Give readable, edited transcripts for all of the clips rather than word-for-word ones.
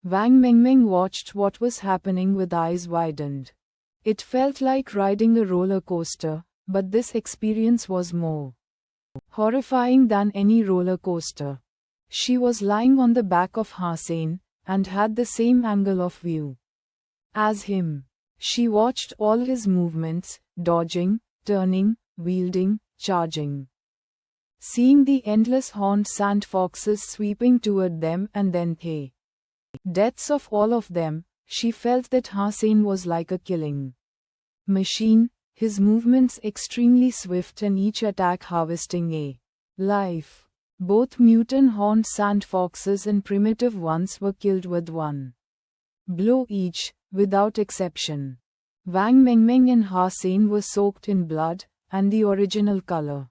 Wang Mengmeng watched what was happening with eyes widened. It felt like riding a roller coaster, but this experience was more horrifying than any roller coaster. She was lying on the back of Hossein, and had the same angle of view as him. She watched all his movements, dodging, turning, wielding, charging. Seeing the endless horned sand foxes sweeping toward them and then the deaths of all of them, she felt that Hossein was like a killing machine, his movements extremely swift and each attack harvesting a life. Both mutant horned sand foxes and primitive ones were killed with one blow each, without exception. Wang Mengmeng and Hossein were soaked in blood, and the original color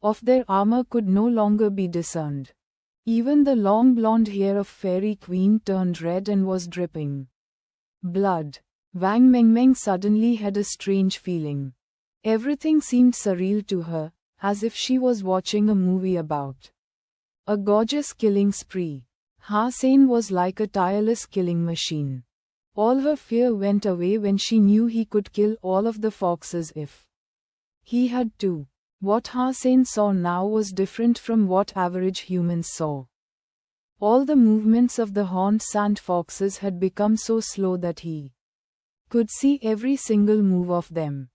of their armor could no longer be discerned. Even the long blonde hair of Fairy Queen turned red and was dripping blood. Wang Mengmeng suddenly had a strange feeling. Everything seemed surreal to her, as if she was watching a movie about a gorgeous killing spree. Hossein was like a tireless killing machine. All her fear went away when she knew he could kill all of the foxes if he had to. What Hossein saw now was different from what average humans saw. All the movements of the horned sand foxes had become so slow that he could see every single move of them.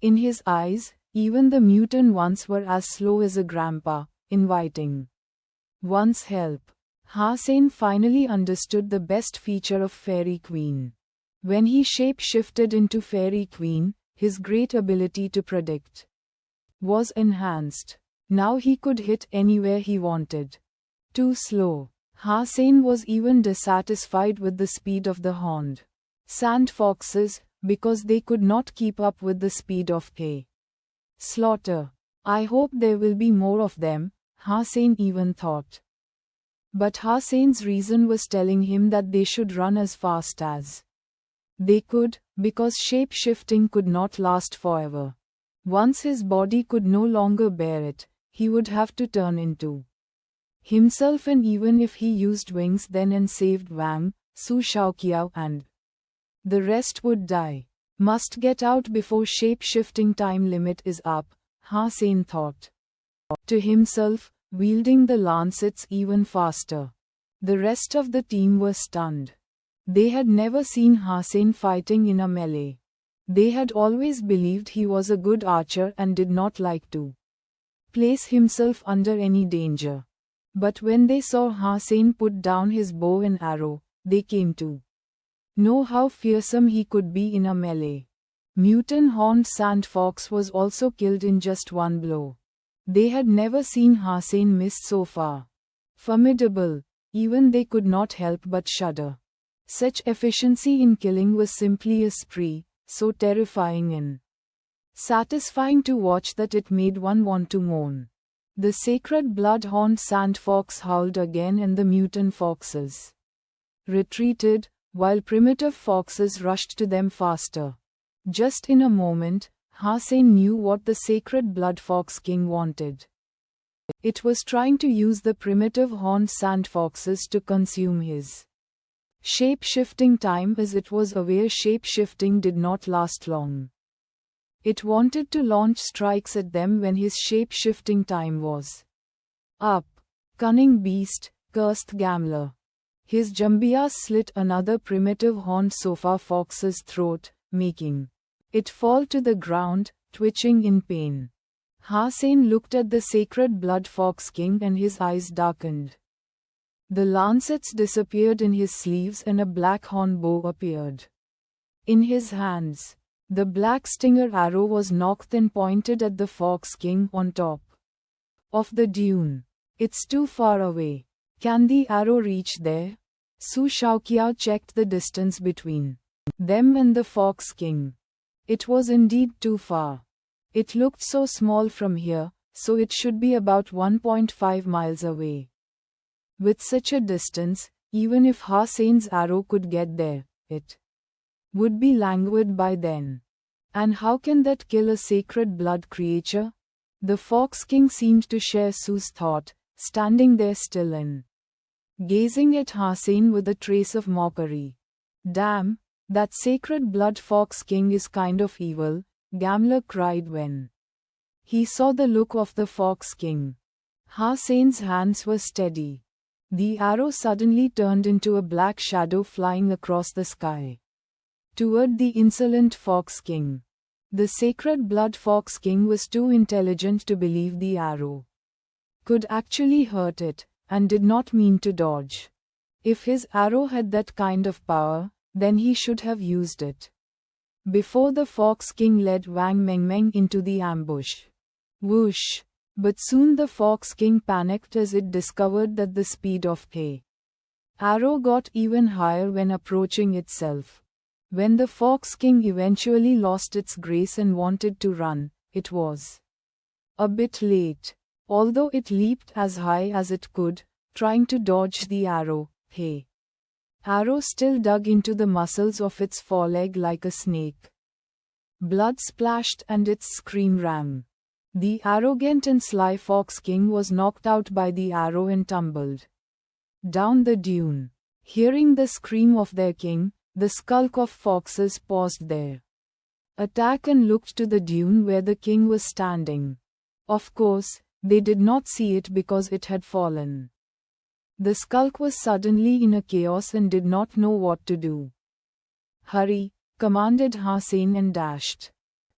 In his eyes, even the mutant ones were as slow as a grandpa, inviting one's help. Hossein finally understood the best feature of Fairy Queen. When he shape-shifted into Fairy Queen, his great ability to predict was enhanced. Now he could hit anywhere he wanted. Too slow. Hossein was even dissatisfied with the speed of the horned sand foxes, because they could not keep up with the speed of the slaughter. I hope there will be more of them, Hossein even thought. But Hossein's reason was telling him that they should run as fast as they could, because shape-shifting could not last forever. Once his body could no longer bear it, he would have to turn into himself, and even if he used wings then and saved Wang, Su Shaoqiao and the rest would die. Must get out before shape-shifting time limit is up, Hossein thought to himself, wielding the lancets even faster. The rest of the team were stunned. They had never seen Hossein fighting in a melee. They had always believed he was a good archer and did not like to place himself under any danger. But when they saw Hossein put down his bow and arrow, they came to know how fearsome he could be in a melee. Mutant horned sand fox was also killed in just one blow. They had never seen Hossein miss so far. Formidable, even they could not help but shudder. Such efficiency in killing was simply a spree, so terrifying and satisfying to watch that it made one want to moan. The sacred blood-horned sand fox howled again and the mutant foxes retreated, while primitive foxes rushed to them faster. Just in a moment, Hossein knew what the sacred blood fox king wanted. It was trying to use the primitive horned sand foxes to consume his shape-shifting time, as it was aware shape-shifting did not last long. It wanted to launch strikes at them when his shape-shifting time was up. Cunning beast, cursed gambler. His jambias slit another primitive horned sofa fox's throat, making it fall to the ground, twitching in pain. Hossein looked at the sacred blood fox king and his eyes darkened. The lancets disappeared in his sleeves and a black horn bow appeared in his hands. The black stinger arrow was nocked and pointed at the fox king on top of the dune. It's too far away. Can the arrow reach there? Su Shaoqiao checked the distance between them and the fox king. It was indeed too far. It looked so small from here, so it should be about 1.5 miles away. With such a distance, even if Hossein's arrow could get there, it would be languid by then. And how can that kill a sacred blood creature? The Fox King seemed to share Su's thought, standing there still in gazing at Hussein with a trace of mockery. Damn, that sacred blood fox king is kind of evil, Gamler cried when he saw the look of the fox king. Hussein's hands were steady. The arrow suddenly turned into a black shadow flying across the sky toward the insolent fox king. The sacred blood fox king was too intelligent to believe the arrow could actually hurt it, and did not mean to dodge. If his arrow had that kind of power, then he should have used it before the fox king led Wang Mengmeng into the ambush. Whoosh! But soon the fox king panicked as it discovered that the speed of the arrow got even higher when approaching itself. When the fox king eventually lost its grace and wanted to run, it was a bit late. Although it leaped as high as it could, trying to dodge the arrow, the arrow still dug into the muscles of its foreleg like a snake. Blood splashed and its scream rang. The arrogant and sly fox king was knocked out by the arrow and tumbled down the dune. Hearing the scream of their king, the skulk of foxes paused their attack and looked to the dune where the king was standing. Of course, they did not see it because it had fallen. The skulk was suddenly in a chaos and did not know what to do. Hurry, commanded Hussein and dashed